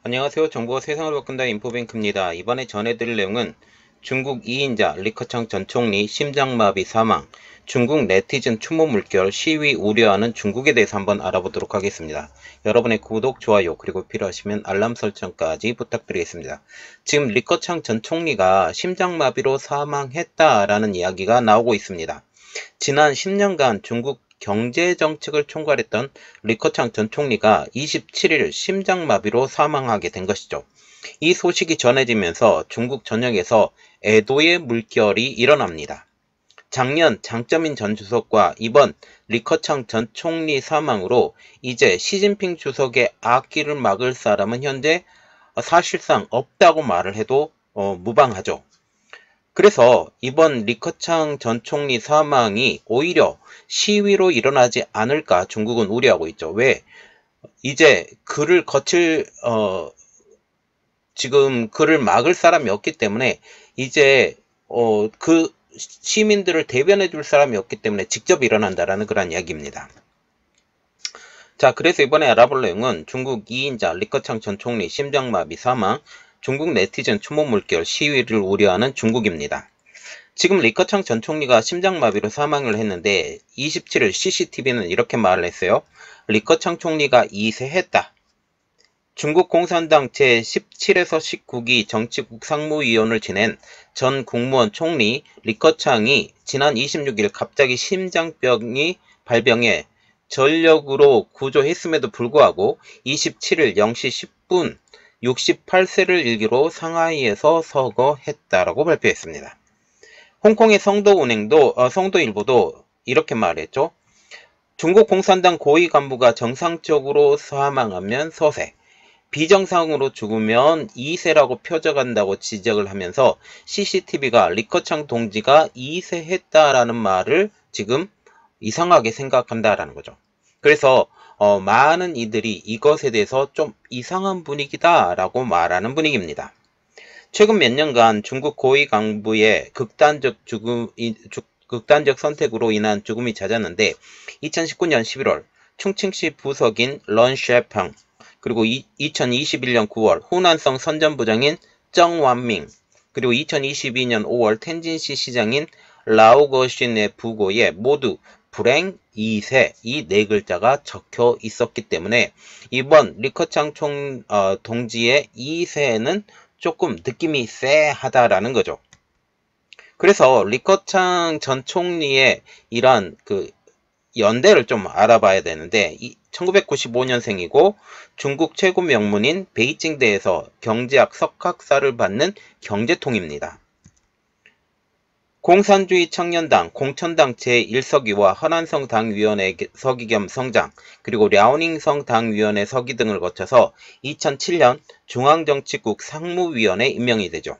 안녕하세요. 정보가 세상을 바꾼다 인포뱅크입니다. 이번에 전해드릴 내용은 중국 2인자 리커창 전 총리 심장마비 사망, 중국 네티즌 추모 물결 시위 우려하는 중국에 대해서 한번 알아보도록 하겠습니다. 여러분의 구독, 좋아요, 그리고 필요하시면 알람 설정까지 부탁드리겠습니다. 지금 리커창 전 총리가 심장마비로 사망했다라는 이야기가 나오고 있습니다. 지난 10년간 중국 경제정책을 총괄했던 리커창 전 총리가 27일 심장마비로 사망하게 된 것이죠. 이 소식이 전해지면서 중국 전역에서 애도의 물결이 일어납니다. 작년 장쩌민 전 주석과 이번 리커창 전 총리 사망으로 이제 시진핑 주석의 앞길을 막을 사람은 현재 사실상 없다고 말을 해도 무방하죠. 그래서 이번 리커창 전 총리 사망이 오히려 시위로 일어나지 않을까 중국은 우려하고 있죠. 왜? 이제 지금 그를 막을 사람이 없기 때문에 이제 그 시민들을 대변해 줄 사람이 없기 때문에 직접 일어난다라는 그런 이야기입니다. 자, 그래서 이번에 알아볼 내용은 중국 2인자 리커창 전 총리 심장마비 사망, 중국 네티즌 추모 물결 시위를 우려하는 중국입니다. 지금 리커창 전 총리가 심장마비로 사망을 했는데 27일 CCTV는 이렇게 말을 했어요. 리커창 총리가 이세했다. 중국 공산당 제17에서 19기 정치국 상무위원을 지낸 전 국무원 총리 리커창이 지난 26일 갑자기 심장병이 발병해 전력으로 구조했음에도 불구하고 27일 0시 10분 68세를 일기로 상하이에서 서거했다라고 발표했습니다. 홍콩의 성도일보도 이렇게 말했죠. 중국 공산당 고위 간부가 정상적으로 사망하면 서세, 비정상으로 죽으면 2세라고 표적한다고 지적을 하면서 CCTV가 리커창 동지가 2세했다라는 말을 지금 이상하게 생각한다라는 거죠. 그래서 많은 이들이 이것에 대해서 좀 이상한 분위기다라고 말하는 분위기입니다. 최근 몇 년간 중국 고위 간부의 극단적 선택으로 인한 죽음이 잦았는데 2019년 11월 충칭시 부석인 런 셰팡, 그리고 2021년 9월 후난성 선전부장인 정완밍, 그리고 2022년 5월 텐진시 시장인 라오거신의 부고에 모두 불행 2세 이 네 글자가 적혀 있었기 때문에 이번 리커창 동지의 2세는 조금 느낌이 쎄하다라는 거죠. 그래서 리커창 전 총리의 이러한 연대를 좀 알아봐야 되는데 1995년생이고 중국 최고 명문인 베이징대에서 경제학 석학사를 받는 경제통입니다. 공산주의 청년당, 공천당 제1서기와 허난성 당위원회 서기 겸 성장, 그리고 랴오닝성 당위원회 서기 등을 거쳐서 2007년 중앙정치국 상무위원에 임명이 되죠.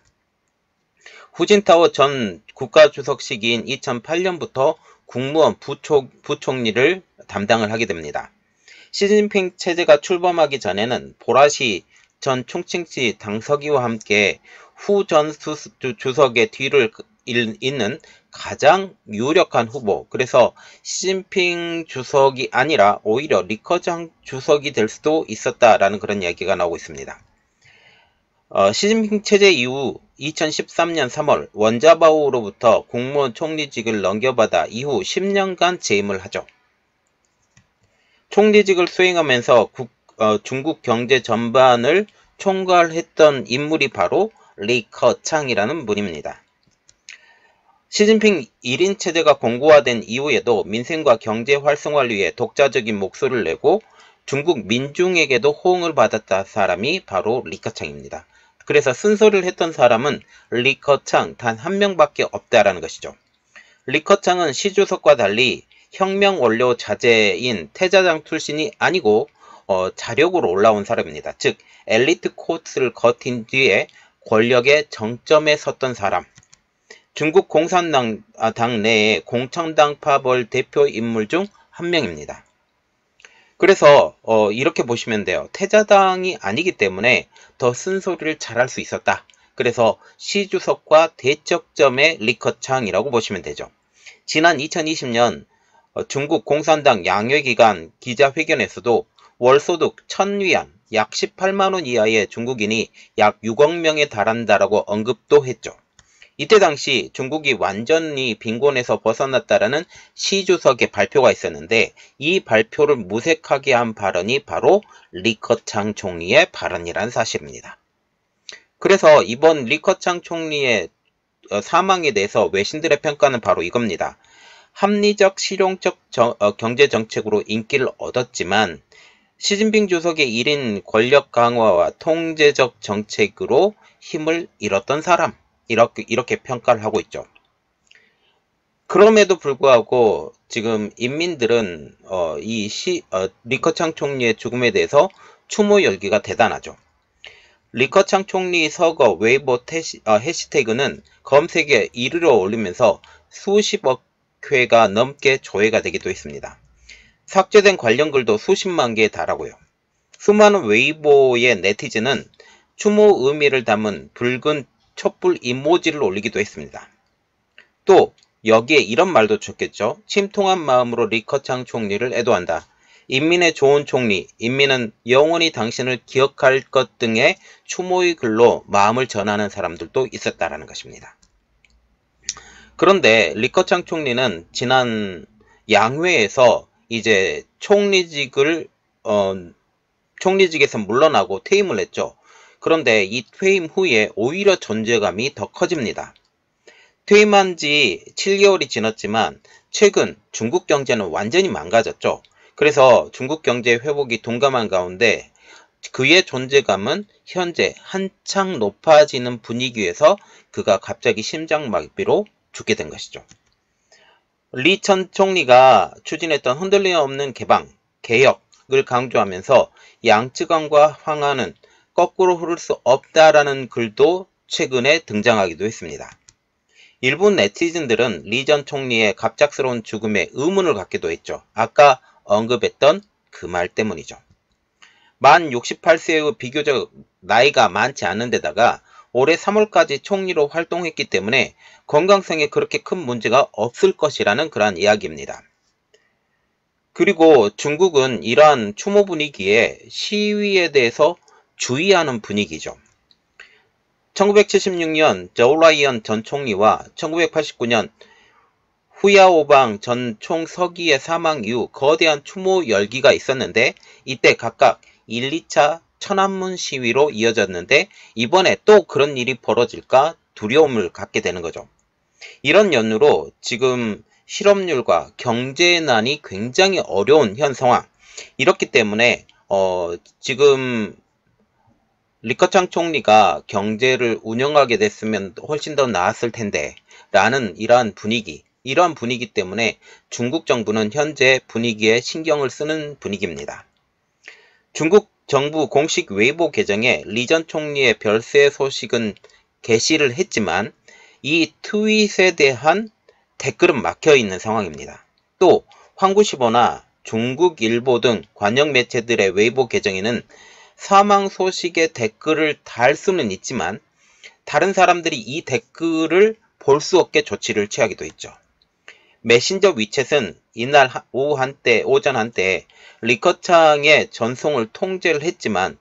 후진타오 전 국가주석 시기인 2008년부터 국무원 부총리를 담당을 하게 됩니다. 시진핑 체제가 출범하기 전에는 보라시 전 충칭시 당서기와 함께 후 전 주석의 뒤를 잇는 가장 유력한 후보, 그래서 시진핑 주석이 아니라 오히려 리커창 주석이 될 수도 있었다라는 그런 이야기가 나오고 있습니다. 시진핑 체제 이후 2013년 3월 원자바오로부터 국무원 총리직을 넘겨받아 이후 10년간 재임을 하죠. 총리직을 수행하면서 중국 경제 전반을 총괄했던 인물이 바로 리커창이라는 분입니다. 시진핑 1인 체제가 공고화된 이후에도 민생과 경제 활성화를 위해 독자적인 목소리를 내고 중국 민중에게도 호응을 받았던 사람이 바로 리커창입니다. 그래서 쓴소리를 했던 사람은 리커창 단 한 명밖에 없다라는 것이죠. 리커창은 시 주석과 달리 혁명 원료 자제인 태자장 출신이 아니고 자력으로 올라온 사람입니다. 즉 엘리트 코스를 거친 뒤에 권력의 정점에 섰던 사람. 중국 공산당 내의 공천당파벌 대표 인물 중 한 명입니다. 그래서 이렇게 보시면 돼요. 태자당이 아니기 때문에 더 쓴소리를 잘할 수 있었다. 그래서 시 주석과 대척점의 리커창이라고 보시면 되죠. 지난 2020년 중국 공산당 양회기간 기자회견에서도 월소득 1000위안, 약 18만원 이하의 중국인이 약 6억 명에 달한다라고 언급도 했죠. 이때 당시 중국이 완전히 빈곤에서 벗어났다라는 시 주석의 발표가 있었는데 이 발표를 무색하게 한 발언이 바로 리커창 총리의 발언이란 사실입니다. 그래서 이번 리커창 총리의 사망에 대해서 외신들의 평가는 바로 이겁니다. 합리적 실용적 경제정책으로 인기를 얻었지만 시진핑 주석의 1인 권력 강화와 통제적 정책으로 힘을 잃었던 사람, 이렇게 평가를 하고 있죠. 그럼에도 불구하고 지금 인민들은 리커창 총리의 죽음에 대해서 추모 열기가 대단하죠. 리커창 총리 서거 웨이보 해시태그는 검색에 1위로 올리면서 수십억 회가 넘게 조회가 되기도 했습니다. 삭제된 관련 글도 수십만 개에 달하고요. 수많은 웨이보의 네티즌은 추모 의미를 담은 붉은 촛불 이모지를 올리기도 했습니다. 또 여기에 이런 말도 적겠죠. 침통한 마음으로 리커창 총리를 애도한다. 인민의 좋은 총리, 인민은 영원히 당신을 기억할 것 등의 추모의 글로 마음을 전하는 사람들도 있었다라는 것입니다. 그런데 리커창 총리는 지난 양회에서 이제 총리직에서 물러나고 퇴임을 했죠. 그런데 이 퇴임 후에 오히려 존재감이 더 커집니다. 퇴임한 지 7개월이 지났지만 최근 중국 경제는 완전히 망가졌죠. 그래서 중국 경제 회복이 둔감한 가운데 그의 존재감은 현재 한창 높아지는 분위기에서 그가 갑자기 심장마비로 죽게 된 것이죠. 리 전 총리가 추진했던 흔들림 없는 개방, 개혁을 강조하면서 양쯔강과 황하는 거꾸로 흐를 수 없다라는 글도 최근에 등장하기도 했습니다. 일부 네티즌들은 리 전 총리의 갑작스러운 죽음에 의문을 갖기도 했죠. 아까 언급했던 그 말 때문이죠. 만 68세의 비교적 나이가 많지 않은 데다가 올해 3월까지 총리로 활동했기 때문에 건강성에 그렇게 큰 문제가 없을 것이라는 그러한 이야기입니다. 그리고 중국은 이러한 추모 분위기에 시위에 대해서 주의하는 분위기죠. 1976년 저우라이언 전 총리와 1989년 후야오방 전 총서기의 사망 이후 거대한 추모 열기가 있었는데 이때 각각 1, 2차 천안문 시위로 이어졌는데 이번에 또 그런 일이 벌어질까 두려움을 갖게 되는 거죠. 이런 연유로 지금 실업률과 경제난이 굉장히 어려운 현 상황, 이렇기 때문에 지금 리커창 총리가 경제를 운영하게 됐으면 훨씬 더 나았을 텐데 라는 이러한 분위기 때문에 중국 정부는 현재 분위기에 신경을 쓰는 분위기입니다. 중국 정부 공식 웨이보 계정에 리 전 총리의 별세 소식은 게시를 했지만 이 트윗에 대한 댓글은 막혀있는 상황입니다. 또 황구시보나 중국일보 등 관영 매체들의 웨이보 계정에는 사망 소식에 댓글을 달 수는 있지만 다른 사람들이 이 댓글을 볼 수 없게 조치를 취하기도 했죠. 메신저 위챗은 이날 오전 한때 리커창의 전송을 통제를 했지만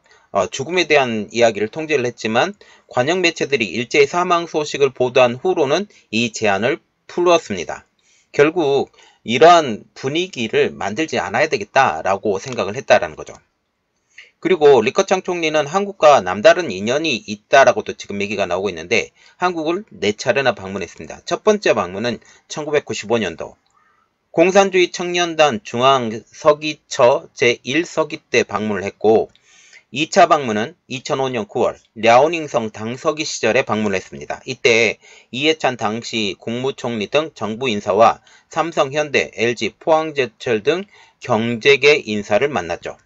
죽음에 대한 이야기를 통제를 했지만 관영 매체들이 일제히 사망 소식을 보도한 후로는 이 제한을 풀었습니다. 결국 이러한 분위기를 만들지 않아야 되겠다라고 생각을 했다라는 거죠. 그리고 리커창 총리는 한국과 남다른 인연이 있다라고도 지금 얘기가 나오고 있는데 한국을 4차례나 방문했습니다. 첫 번째 방문은 1995년도 공산주의 청년단 중앙서기처 제1서기 때 방문을 했고 2차 방문은 2005년 9월 랴오닝성 당서기 시절에 방문을 했습니다. 이때 이해찬 당시 국무총리 등 정부 인사와 삼성, 현대, LG, 포항제철 등 경제계 인사를 만났죠.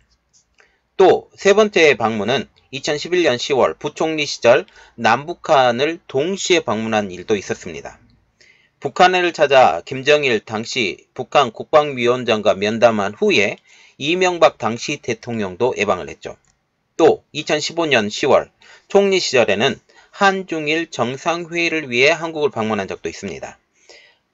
또 세 번째 방문은 2011년 10월 부총리 시절 남북한을 동시에 방문한 일도 있었습니다. 북한을 찾아 김정일 당시 북한 국방위원장과 면담한 후에 이명박 당시 대통령도 예방을 했죠. 또 2015년 10월 총리 시절에는 한중일 정상회의를 위해 한국을 방문한 적도 있습니다.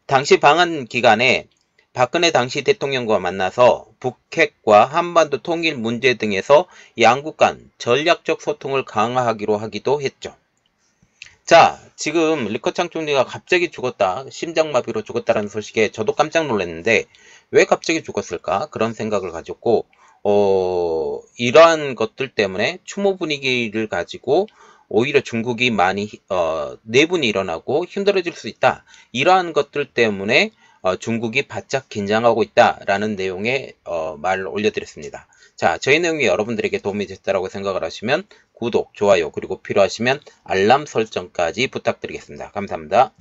당시 방한 기간에 박근혜 당시 대통령과 만나서 북핵과 한반도 통일 문제 등에서 양국 간 전략적 소통을 강화하기로 하기도 했죠. 자, 지금 리커창 총리가 갑자기 죽었다, 심장마비로 죽었다라는 소식에 저도 깜짝 놀랐는데 왜 갑자기 죽었을까? 그런 생각을 가졌고 이러한 것들 때문에 추모 분위기를 가지고 오히려 중국이 많이 내분이 일어나고 힘들어질 수 있다. 이러한 것들 때문에 중국이 바짝 긴장하고 있다라는 내용의 말을 올려드렸습니다. 자, 저희 내용이 여러분들에게 도움이 됐다고 생각을 하시면 구독, 좋아요, 그리고 필요하시면 알람 설정까지 부탁드리겠습니다. 감사합니다.